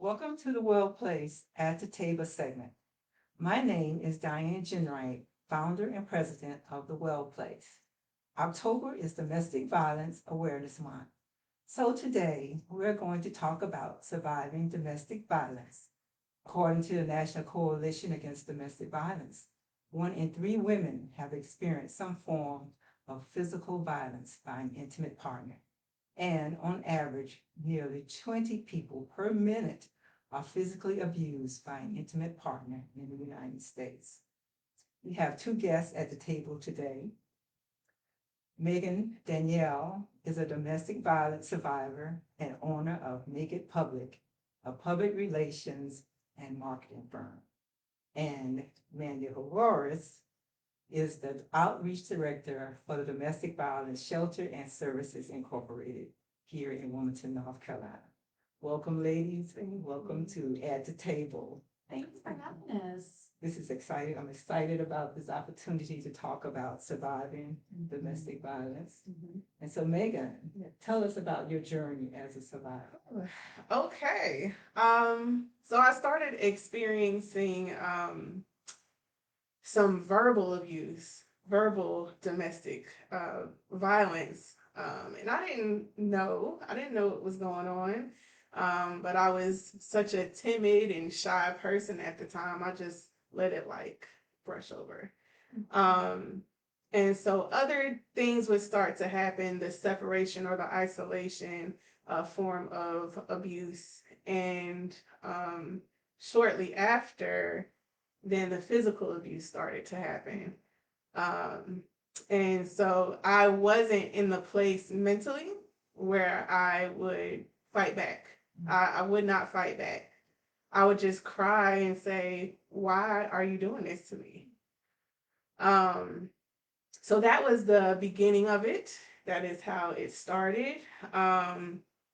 Welcome to the Well Place at the Table segment. My name is Diane Ginwright, founder and president of the Well Place. October is Domestic Violence Awareness Month. So today we're going to talk about surviving domestic violence. According to the National Coalition Against Domestic Violence, 1 in 3 women have experienced some form of physical violence by an intimate partner. And on average, nearly 20 people per minute are physically abused by an intimate partner in the United States. We have 2 guests at the table today. Megan Danielle is a domestic violence survivor and owner of Make It Public, a public relations and marketing firm. And Mandy Horace is the outreach director for the Domestic Violence Shelter and Services Incorporated here in Wilmington, North Carolina. Welcome, ladies, and welcome to At the Table. Thanks for having us. This is exciting. I'm excited about this opportunity to talk about surviving domestic violence. And so, Megan, tell us about your journey as a survivor. Okay. So I started experiencing some verbal abuse, verbal domestic violence. And I didn't know what was going on. But I was such a timid and shy person at the time. I just let it like brush over. And so other things would start to happen, the separation or the isolation form of abuse. And shortly after, then the physical abuse started to happen. And so I wasn't in the place mentally where I would fight back. I would not fight back. I would just cry and say, "Why are you doing this to me?" So that was the beginning of it. That is how it started.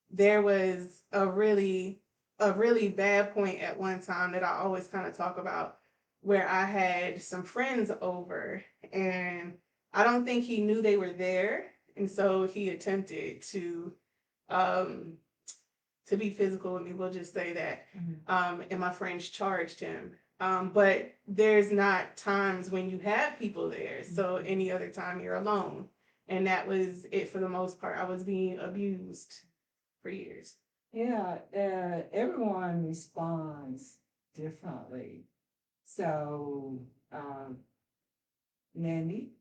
There was a really bad point at one time that I always kind of talk about, where I had some friends over, and I don't think he knew they were there, and so he attempted to be physical with me. We'll just say that. And my friends charged him. But there's not times when you have people there. So any other time you're alone. And that was it for the most part. I was being abused for years. Yeah, everyone responds differently. So, Mandy,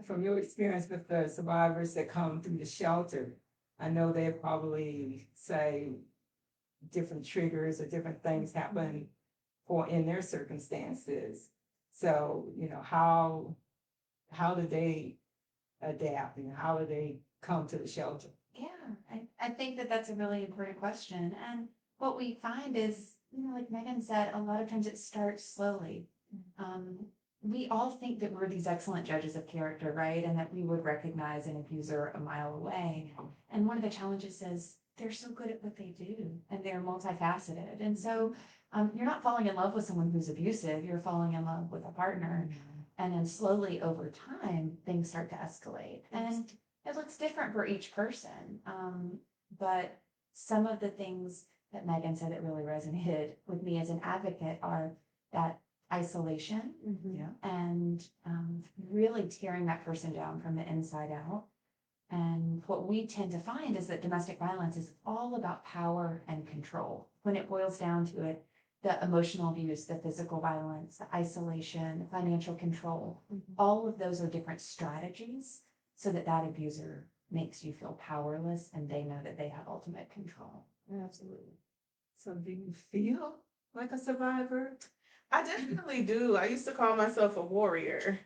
from your experience with the survivors that come through the shelter, I know they probably say different triggers or different things happen for in their circumstances. So, how do they adapt and how do they come to the shelter? Yeah, I think that that's a really important question. And what we find is, like Megan said, a lot of times it starts slowly. We all think that we're these excellent judges of character, right? And that we would recognize an abuser a mile away. And one of the challenges is they're so good at what they do and they're multifaceted. And so you're not falling in love with someone who's abusive, you're falling in love with a partner. And then slowly over time, things start to escalate. And it looks different for each person. But some of the things that Megan said that really resonated with me as an advocate are that isolation and really tearing that person down from the inside out. And what we tend to find is that domestic violence is all about power and control. When it boils down to it, the emotional abuse, the physical violence, the isolation, financial control, all of those are different strategies so that that abuser makes you feel powerless and they know that they have ultimate control. Absolutely. So, do you feel like a survivor? I definitely do. I used to call myself a warrior.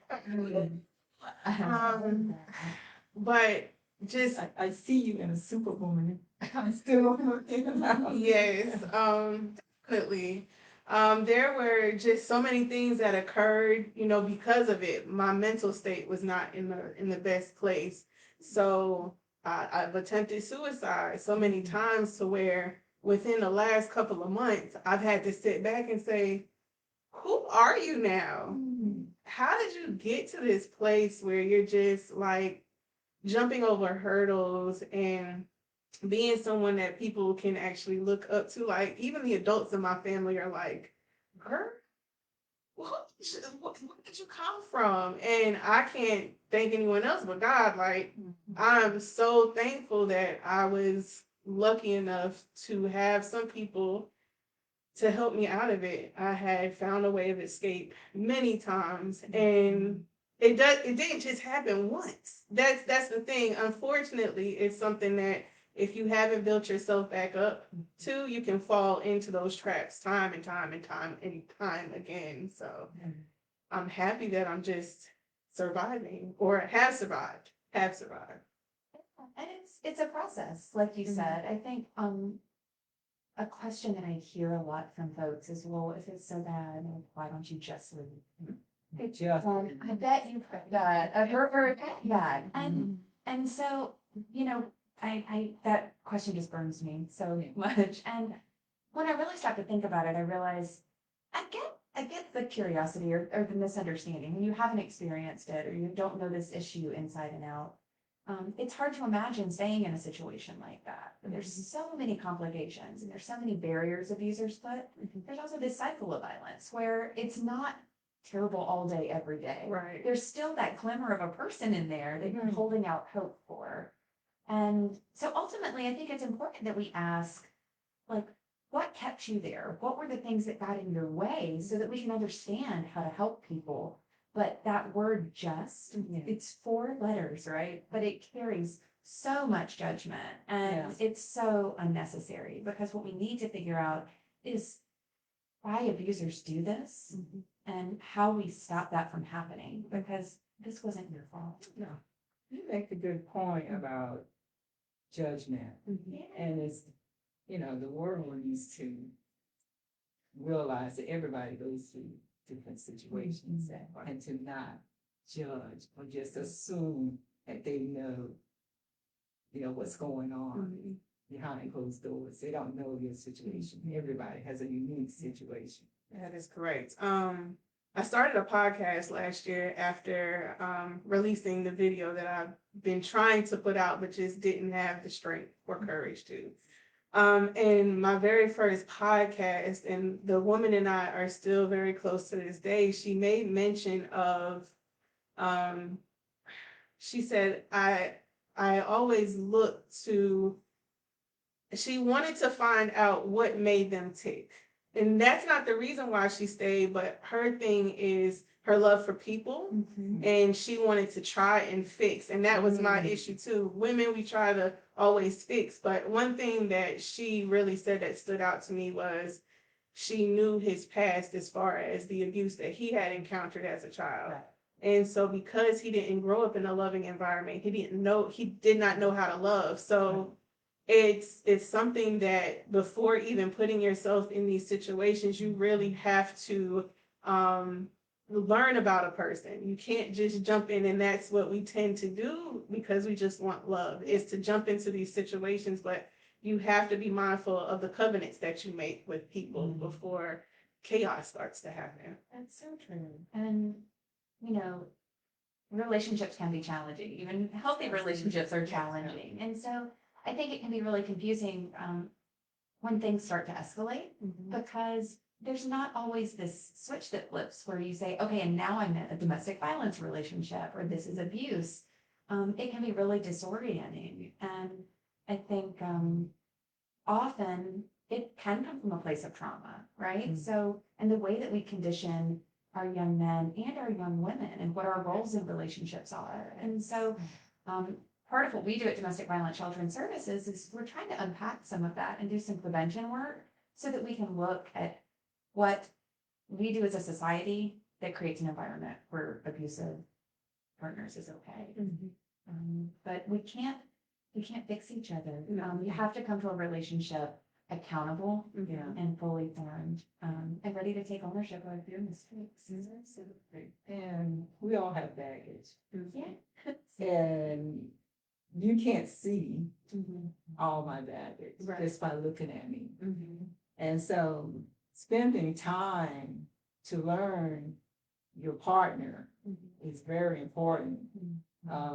But just I see you in a superwoman costume. yes, definitely. There were just so many things that occurred, because of it. My mental state was not in the best place. So I've attempted suicide so many times to where within the last couple of months, I've had to sit back and say, who are you now? How did you get to this place where you're just like jumping over hurdles and being someone that people can actually look up to. Like, even the adults in my family are like, girl, where did you come from? And I can't thank anyone else but God. Like, I'm so thankful that I was lucky enough to have some people to help me out of it. I had found a way of escape many times, and it didn't just happen once. That's the thing. Unfortunately, it's something that if you haven't built yourself back up to, you can fall into those traps time and time and time and time again. So I'm happy that I'm just surviving, or have survived. Have survived. And it's a process, like you said. I think a question that I hear a lot from folks is, well, if it's so bad, why don't you just leave? It just, I bet you've heard that. I've heard that. And so, you know, I that question just burns me so much. And when I really stop to think about it, I realize I get the curiosity or the misunderstanding. When you haven't experienced it or you don't know this issue inside and out, it's hard to imagine staying in a situation like that. There's so many complications and there's so many barriers abusers put. There's also this cycle of violence where it's not terrible all day, every day. Right. There's still that glimmer of a person in there that you're holding out hope for. And so ultimately, I think it's important that we ask, like, what kept you there? What were the things that got in your way so that we can understand how to help people? But that word just, it's 4 letters, right? But it carries so much judgment and it's so unnecessary, because what we need to figure out is why abusers do this and how we stop that from happening, because this wasn't your fault. no. You make a good point about judgment. And it's, the world needs to realize that everybody goes through different situations and to not judge or just assume that they know, what's going on behind closed doors. They don't know your situation. Everybody has a unique situation. That is correct. I started a podcast last year after releasing the video that I've been trying to put out, but just didn't have the strength or courage to. And my very first podcast, and the woman and I are still very close to this day, she made mention of, she said, I always look to, she wanted to find out what made them tick. And that's not the reason why she stayed, but her thing is her love for people. And she wanted to try and fix. And that was my issue too. Women, we try to always fix. But one thing that she really said that stood out to me was she knew his past as far as the abuse that he had encountered as a child. And so because he didn't grow up in a loving environment, he did not know how to love. So it's something that before even putting yourself in these situations, you really have to learn about a person. You can't just jump in, and that's what we tend to do because we just want love, is to jump into these situations. But you have to be mindful of the covenants that you make with people before chaos starts to happen. That's so true. And, relationships can be challenging. Even healthy relationships are challenging. And so I think it can be really confusing when things start to escalate, because there's not always this switch that flips where you say, okay, and now I'm in a domestic violence relationship or this is abuse. It can be really disorienting. And I think often it can come from a place of trauma, right? So, and the way that we condition our young men and our young women and what our roles in relationships are. And so part of what we do at Domestic Violence Shelter and Services is we're trying to unpack some of that and do some prevention work so that we can look at what we do as a society that creates an environment where abusive partners is okay. But we can't fix each other. You have to come to a relationship accountable and fully formed and ready to take ownership of your mistakes. And we all have baggage. And you can't see all my baggage just by looking at me. And so spending time to learn your partner is very important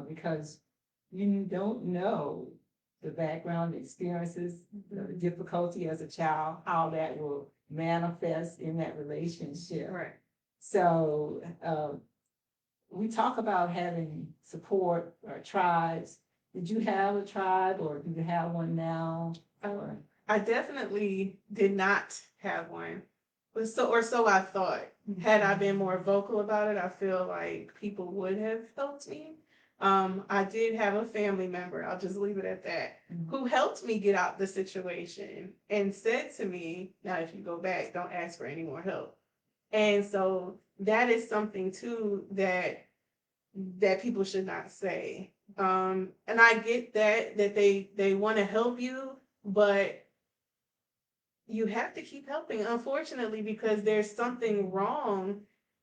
because you don't know the background, the experiences, the difficulty as a child, how that will manifest in that relationship. Right. So we talk about having support or tribes. Did you have a tribe or do you have one now? Or I definitely did not have one. Or so I thought. Had I been more vocal about it, I feel like people would have helped me. I did have a family member, I'll just leave it at that, who helped me get out the situation and said to me, now if you go back, don't ask for any more help. And so that is something too that people should not say. And I get that they want to help you, but you have to keep helping, unfortunately, because there's something wrong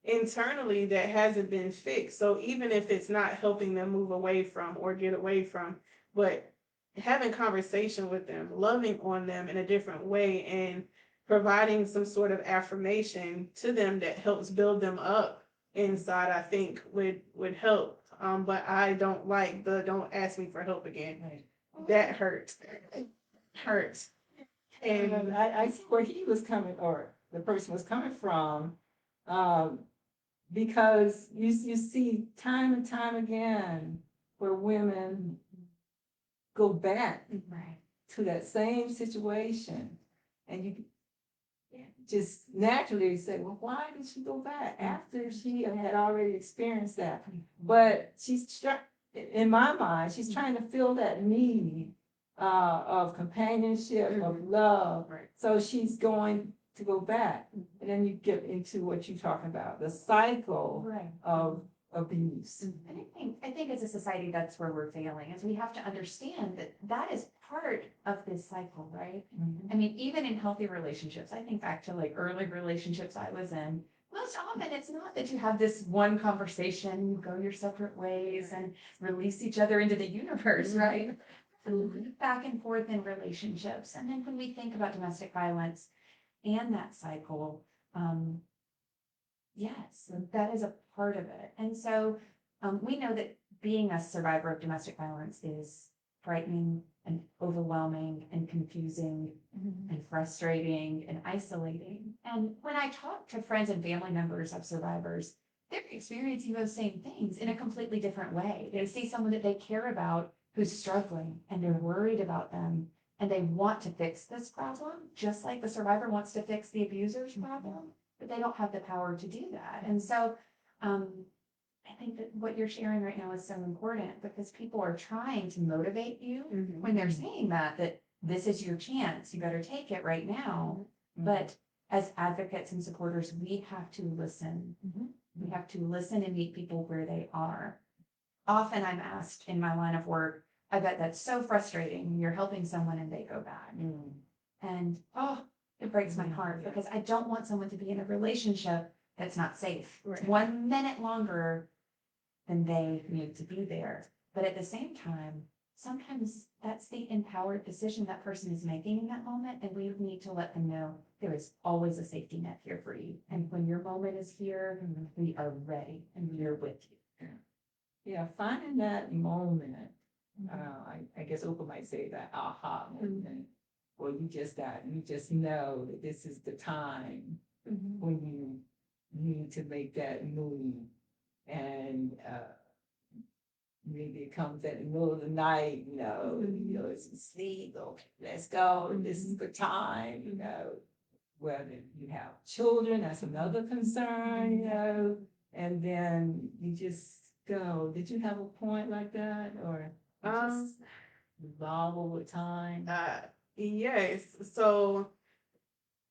internally that hasn't been fixed. So even if it's not helping them move away from or get away from, but having conversation with them, loving on them in a different way, and providing some sort of affirmation to them that helps build them up inside, I think would help. But I don't like the don't ask me for help again. That hurts. Hurts. and I see where he was coming, or the person was coming from, um, because you see time and time again where women go back Right. to that same situation, and you just naturally say, well, why did she go back after she had already experienced that? But in my mind, she's trying to fill that need of companionship, of love. Right. So she's going to go back. And then you get into what you're talking about, the cycle Right. of abuse. And I think as a society, that's where we're failing, is we have to understand that that is part of this cycle, right? I mean, even in healthy relationships, I think back to like early relationships I was in, most often it's not that you have this one conversation, you go your separate ways and release each other into the universe, right? Back and forth in relationships. And then when we think about domestic violence and that cycle, yes, that is a part of it. And so we know that being a survivor of domestic violence is frightening and overwhelming and confusing and frustrating and isolating. And when I talk to friends and family members of survivors, they're experiencing those same things in a completely different way. They see someone that they care about who's struggling and they're worried about them and they want to fix this problem, just like the survivor wants to fix the abuser's problem, but they don't have the power to do that. And so I think that what you're sharing right now is so important because people are trying to motivate you when they're saying that this is your chance, you better take it right now. But as advocates and supporters, we have to listen. We have to listen and meet people where they are. Often I'm asked in my line of work, I bet that's so frustrating when you're helping someone and they go back. And it breaks my heart because I don't want someone to be in a relationship that's not safe. Right. 1 minute longer than they need to be there. But at the same time, sometimes that's the empowered decision that person is making in that moment. And we need to let them know there is always a safety net here for you. And when your moment is here, we are ready and we are with you. Yeah, finding that moment, I guess Oprah might say that aha moment, where you just know that this is the time when you need to make that move. And maybe it comes at the middle of the night, it's sleep, okay, let's go, this is the time, whether you have children, that's another concern, and then you just go. Did you have a point like that, or just evolve over time? Yes. So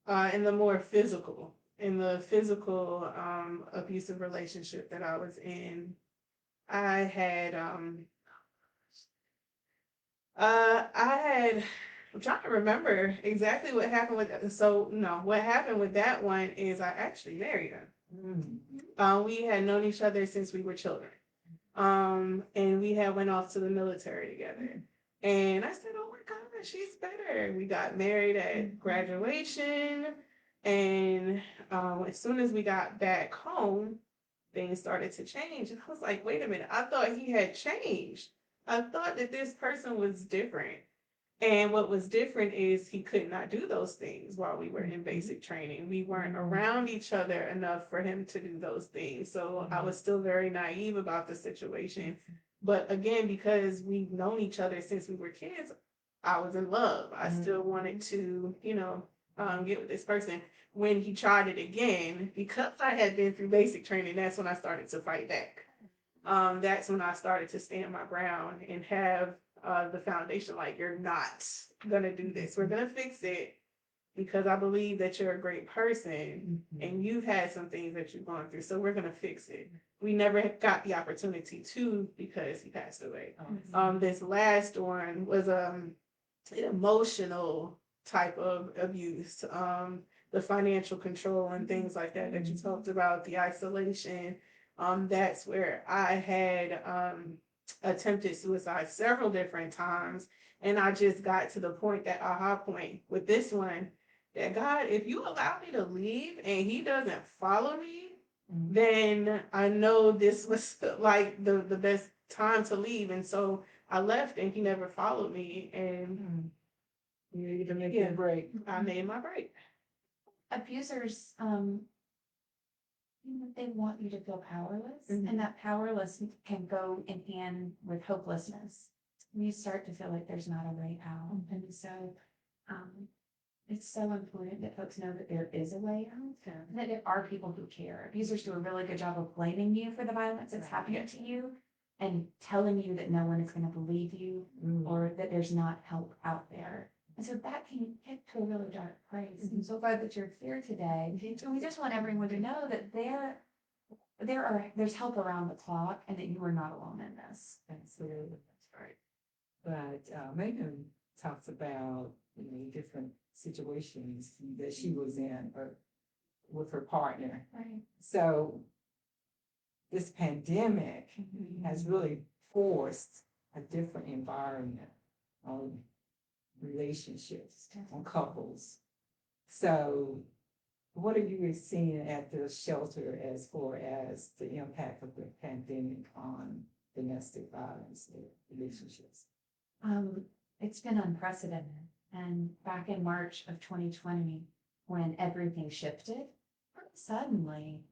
in the physical abusive relationship that I was in, I had I'm trying to remember exactly what happened with that. So no, what happened with that one is I actually married him. We had known each other since we were children. And we had went off to the military together. And I said, oh my God, she's better. We got married at graduation. And as soon as we got back home, things started to change. And I was like, wait a minute, I thought he had changed. I thought that this person was different. And what was different is he could not do those things while we were in basic training. We weren't around each other enough for him to do those things. So I was still very naive about the situation. But again, because we've known each other since we were kids, I was in love. I still wanted to, get with this person. When he tried it again, because I had been through basic training, that's when I started to fight back. That's when I started to stand my ground and have the foundation like, you're not gonna do this. We're gonna fix it because I believe that you're a great person and you've had some things that you've gone through. So we're gonna fix it. We never got the opportunity to because he passed away. This last one was an emotional type of abuse. The financial control and things like that that you talked about, the isolation. That's where I had attempted suicide several different times. And I just got to the point, that aha point with this one, that God, if you allow me to leave and he doesn't follow me, then I know this was like the best time to leave. And so I left and he never followed me. And you need to make a break. I made my break. Abusers, they want you to feel powerless, and that powerless can go in hand with hopelessness. You start to feel like there's not a way out. And so it's so important that folks know that there is a way out, and that there are people who care. Abusers do a really good job of blaming you for the violence that's happening to you and telling you that no one is going to believe you or that there's not help out there. And so that can get to a really dark place. I'm so glad that you're here today. And we just want everyone to know that there's help around the clock and that you are not alone in this. Absolutely, that's right. But Megan talks about different situations that she was in or with her partner. Right. So this pandemic has really forced a different environment on relationships, on couples. So what are you seeing at the shelter as far as the impact of the pandemic on domestic violence relationships? It's been unprecedented. And back in March of 2020, when everything shifted, suddenly,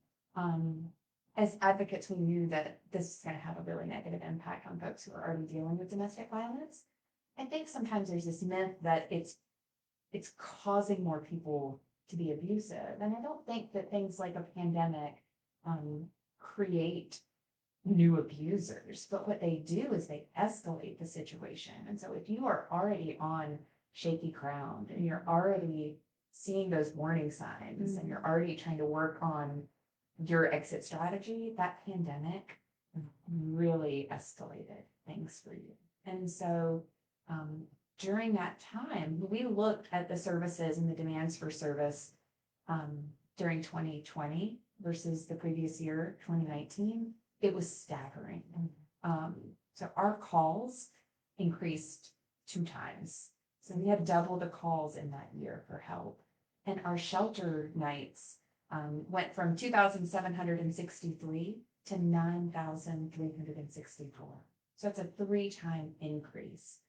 as advocates, we knew that this is going to have a really negative impact on folks who are already dealing with domestic violence. I think sometimes there's this myth that it's causing more people to be abusive. And I don't think that things like a pandemic create new abusers, but what they do is they escalate the situation. And so if you are already on shaky ground and you're already seeing those warning signs and you're already trying to work on your exit strategy, that pandemic really escalated things for you. And so during that time, we looked at the services and the demands for service during 2020 versus the previous year, 2019. It was staggering. So our calls increased 2 times. So we had double the calls in that year for help. And our shelter nights went from 2,763 to 9,364. So it's a 3-time increase.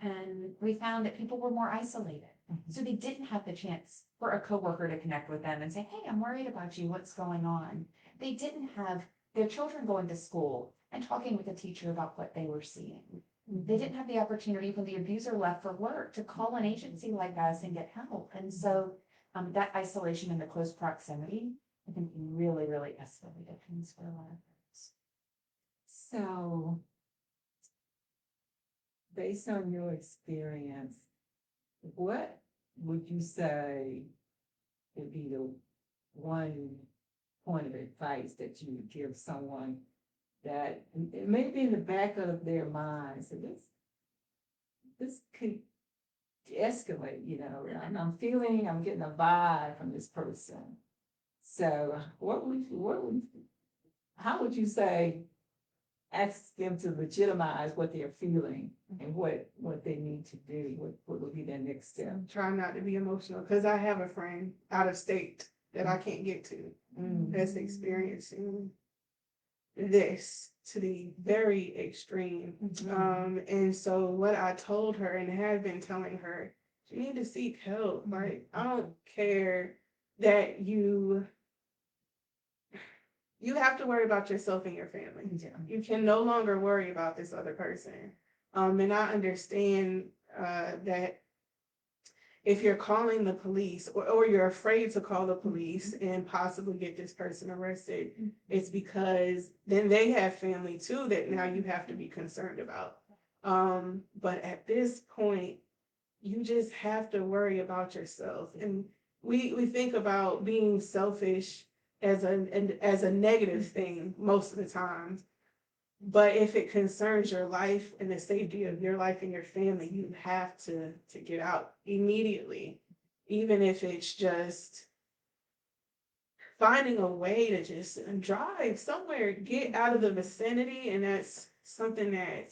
And we found that people were more isolated. So they didn't have the chance for a coworker to connect with them and say, hey, I'm worried about you. What's going on? They didn't have their children going to school and talking with a teacher about what they were seeing. They didn't have the opportunity when the abuser left for work to call an agency like us and get help. And so that isolation and the close proximity, I think really, really escalated things for a lot of folks. So based on your experience, what would you say would be the one point of advice that you would give someone that it may be in the back of their minds that this could escalate, I'm getting a vibe from this person. So how would you say, ask them to legitimize what they're feeling and what they need to do? What would be their next step? Try not to be emotional, because I have a friend out of state that I can't get to that's experiencing this to the very extreme. And so what I told her and have been telling her, you need to seek help. Like, I don't care that you have to worry about yourself and your family. Yeah. You can no longer worry about this other person. And I understand that if you're calling the police or you're afraid to call the police and possibly get this person arrested, it's because then they have family too that now you have to be concerned about. But at this point, you just have to worry about yourself. And we think about being selfish as a negative thing most of the time. But if it concerns your life and the safety of your life and your family, you have to get out immediately, even if it's just finding a way to just drive somewhere, get out of the vicinity. And that's something that,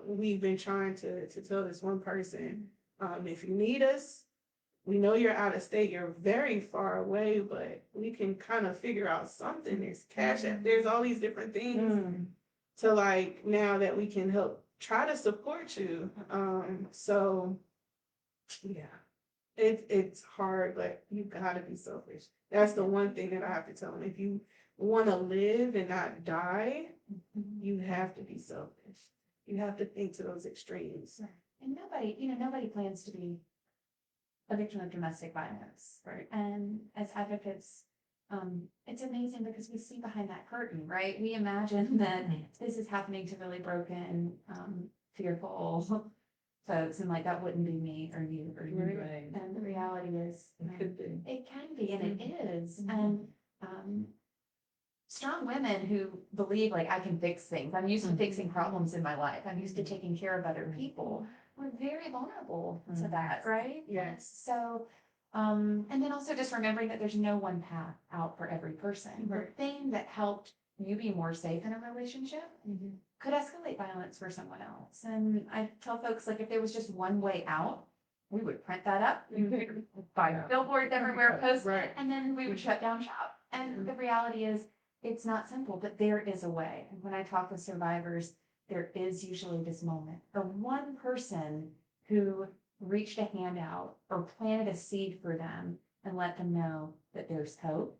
we've been trying to tell this one person, if you need us, we know you're out of state, you're very far away, but we can kind of figure out something. There's cash app, there's all these different things to like now that we can help try to support you. So yeah, it's hard, but you gotta be selfish. That's the one thing that I have to tell them. If you want to live and not die, you have to be selfish. You have to think to those extremes. And nobody plans to be a victim of domestic violence. Right. And as advocates, it's amazing because we see behind that curtain, right? We imagine that this is happening to really broken, fearful folks, and like that wouldn't be me or you or you. Right. And the reality is, It could be. it can be, and it is. And strong women who believe like I can fix things. I'm used to fixing problems in my life. I'm used to taking care of other people. We're very vulnerable to that, right? Yes. So, and then also just remembering that there's no one path out for every person. Right. The thing that helped you be more safe in a relationship could escalate violence for someone else. And I tell folks, like, if there was just one way out, we would print that up, we would buy billboards everywhere, post it, and then we would shut down shop. And the reality is, it's not simple, but there is a way. And when I talk with survivors, there is usually this moment, the one person who reached a hand out or planted a seed for them and let them know that there's hope.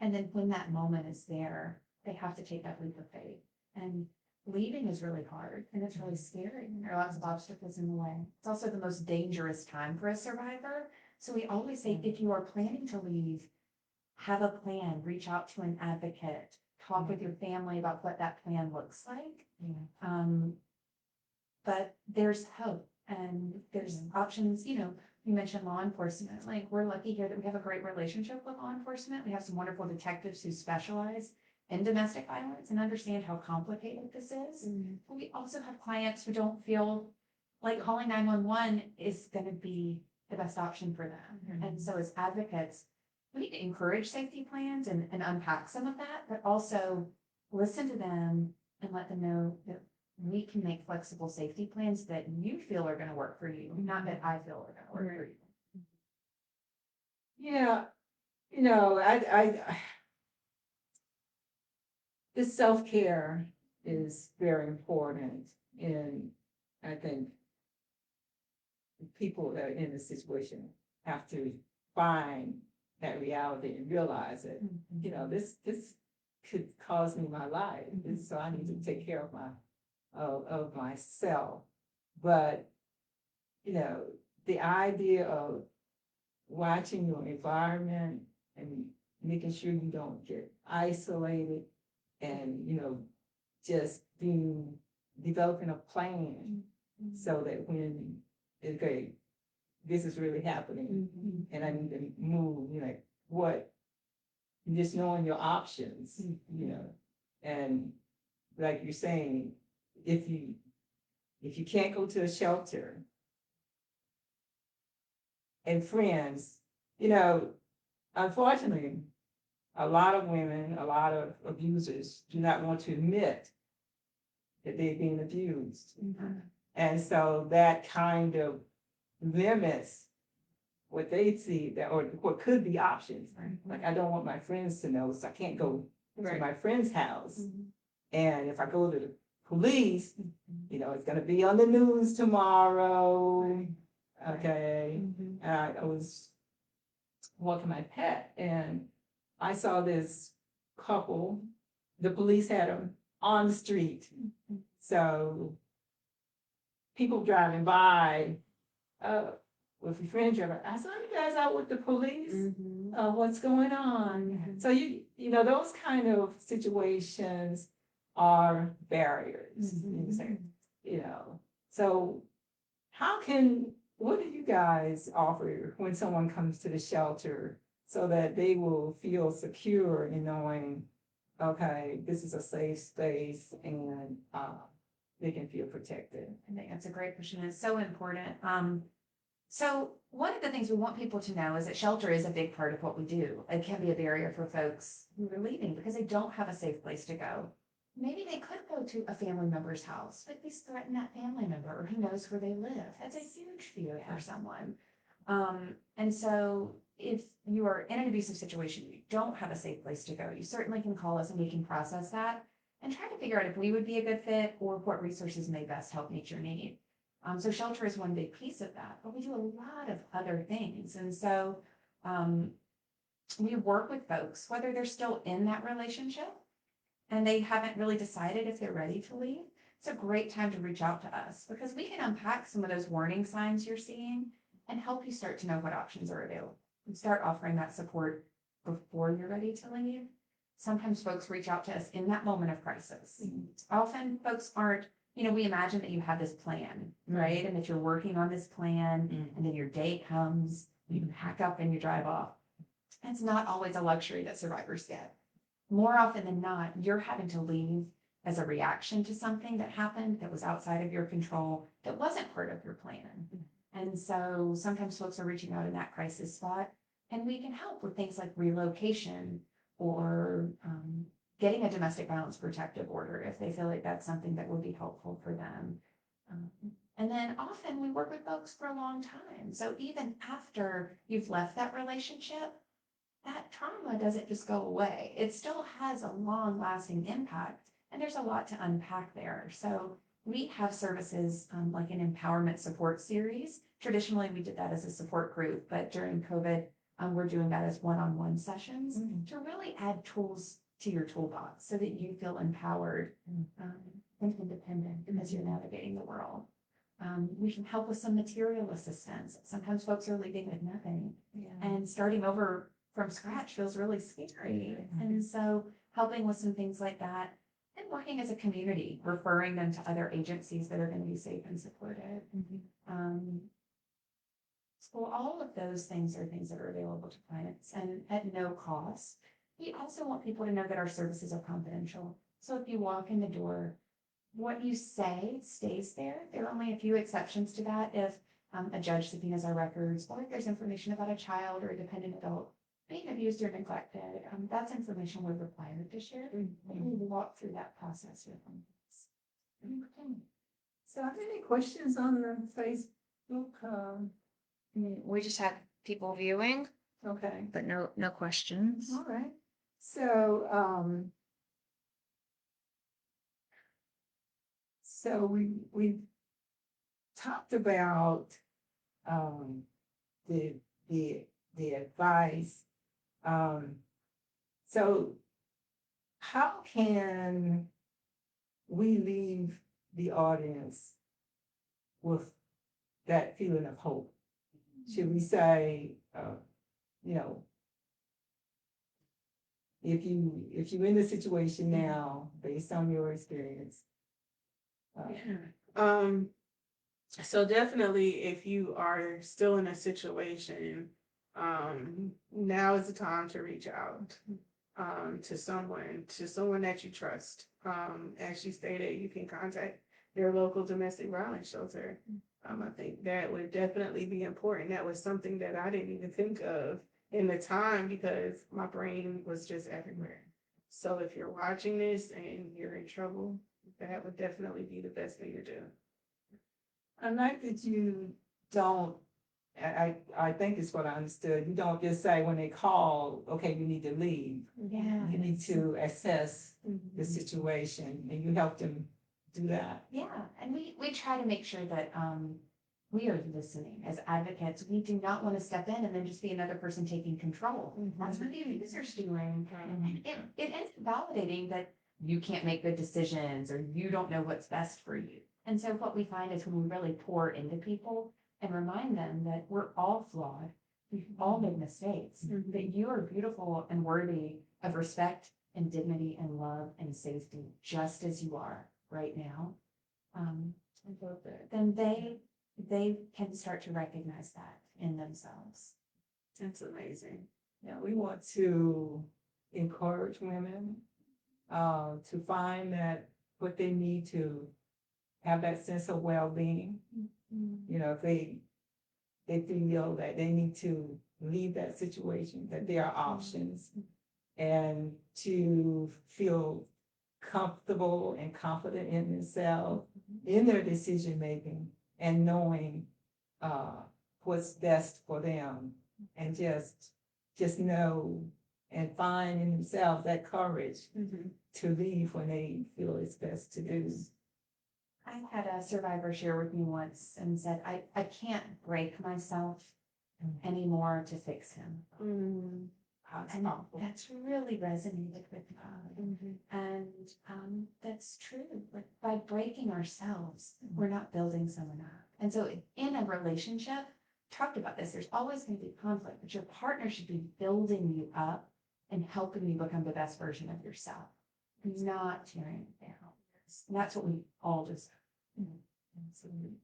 And then when that moment is there, they have to take that leap of faith. And leaving is really hard and it's really scary. There are lots of obstacles in the way. It's also the most dangerous time for a survivor. So we always say, if you are planning to leave, have a plan, reach out to an advocate, talk with your family about what that plan looks like. But there's hope and there's options. You mentioned law enforcement. Like, we're lucky here that we have a great relationship with law enforcement. We have some wonderful detectives who specialize in domestic violence and understand how complicated this is. But we also have clients who don't feel like calling 911 is going to be the best option for them. And so as advocates, we need to encourage safety plans and unpack some of that, but also listen to them and let them know that we can make flexible safety plans that you feel are going to work for you, not that I feel are going to work for you. Yeah, this self-care is very important. And I think people that are in this situation have to find that reality and realize that, this could cost me my life. So I need to take care of myself. But, the idea of watching your environment and making sure you don't get isolated and, just developing a plan so that when, okay, this is really happening and I need to move, just knowing your options, and like you're saying, if you can't go to a shelter and friends, unfortunately, a lot of women, a lot of abusers do not want to admit that they're being abused. And so that kind of limits what they see that, or what could be options. Like, I don't want my friends to know, so I can't go to Right. my friend's house. Mhm. And if I go to the police, you know, it's gonna be on the news tomorrow. Okay. Mhm. And I was walking my pet and I saw this couple, the police had them on the street. So people driving by, with your friend driving, I saw you guys out with the police. Mhm. What's going on? Mhm. So you know, those kind of situations are barriers, you say, you know. So what do you guys offer when someone comes to the shelter so that they will feel secure in knowing, okay, this is a safe space and they can feel protected? I think that's a great question. It's so important. So one of the things we want people to know is that shelter is a big part of what we do. It can be a barrier for folks who are leaving because they don't have a safe place to go. Maybe they could go to a family member's house, but these threaten that family member or who knows where they live. That's a huge fear for someone. And so if you are in an abusive situation, you don't have a safe place to go, you certainly can call us and we can process that and try to figure out if we would be a good fit or what resources may best help meet your need. So shelter is one big piece of that, but we do a lot of other things. And so we work with folks, whether they're still in that relationship and they haven't really decided if they're ready to leave. It's a great time to reach out to us because we can unpack some of those warning signs you're seeing and help you start to know what options are available and start offering that support before you're ready to leave. Sometimes folks reach out to us in that moment of crisis. Often folks aren't, you know, we imagine that you have this plan, right? And that you're working on this plan and then your day comes, you pack up and you drive off. It's not always a luxury that survivors get. More often than not, you're having to leave as a reaction to something that happened that was outside of your control, that wasn't part of your plan. And so sometimes folks are reaching out in that crisis spot, and we can help with things like relocation or getting a domestic violence protective order if they feel like that's something that would be helpful for them. And then often we work with folks for a long time. So even after you've left that relationship, that trauma doesn't just go away. It still has a long lasting impact, and there's a lot to unpack there. So we have services like an empowerment support series. Traditionally, we did that as a support group, but during COVID, we're doing that as one-on-one sessions to really add tools to your toolbox so that you feel empowered and independent as you're navigating the world. We can help with some material assistance. Sometimes folks are leaving with nothing, and starting over from scratch feels really scary. And so helping with some things like that and working as a community, referring them to other agencies that are going to be safe and supportive. So all of those things are things that are available to clients and at no cost. We also want people to know that our services are confidential. So if you walk in the door, what you say stays there. There are only a few exceptions to that if a judge subpoenas our records or if there's information about a child or a dependent adult being abused or neglected. That's information we're required to share. And we walk through that process with them. Okay. So are there any questions on the Facebook? We just had people viewing, Okay. but no questions. All right. So, we talked about the the advice. So how can we leave the audience with that feeling of hope? Should we say, you know, if you're in the situation now, based on your experience? So definitely if you are still in a situation, now is the time to reach out to someone that you trust. As you stated, you can contact your local domestic violence shelter. I think that would definitely be important. That was something that I didn't even think of in the time because my brain was just everywhere. So if you're watching this and you're in trouble, that would definitely be the best thing to do. I like that you don't I think it's what I understood. You don't just say when they call, okay, you need to leave. Yeah. You need to assess Mhm. the situation and you help them do that. Yeah, and we try to make sure that we are listening as advocates. We do not want to step in and then just be another person taking control. That's what the user's doing. And it ends up validating that you can't make good decisions or you don't know what's best for you. And so what we find is when we really pour into people and remind them that we're all flawed, we all make mistakes, that you are beautiful and worthy of respect and dignity and love and safety just as you are right now, then they can start to recognize that in themselves. That's amazing. Now, we want to encourage women to find that what they need to have that sense of well-being. You know, if they feel that they need to leave that situation, that there are options, and to feel comfortable and confident in themselves, in their decision making, and knowing what's best for them, and just know and find in themselves that courage to leave when they feel it's best to do. I had a survivor share with me once and said, I can't break myself anymore to fix him. And that's really resonated with me. And that's true. Like, by breaking ourselves, we're not building someone up. And so in a relationship, talked about this, there's always going to be conflict, but your partner should be building you up and helping you become the best version of yourself, not tearing it down. And that's what we all deserve. Absolutely.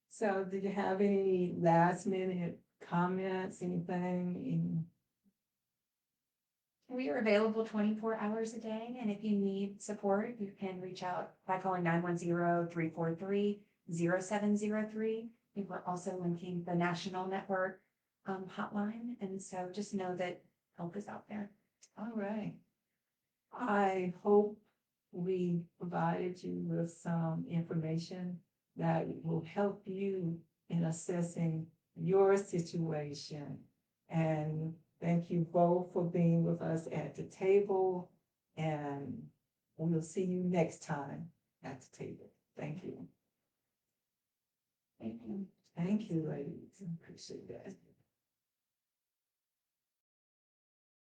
So did you have any last minute comments, anything? We are available 24 hours a day, and if you need support, you can reach out by calling 910-343-0703. We're also linking the national network hotline, and so just know that help is out there. All right. I hope we provided you with some information that will help you in assessing your situation. And thank you both for being with us at the table. And we'll see you next time at the table. Thank you. Thank you. Thank you, ladies. Appreciate that.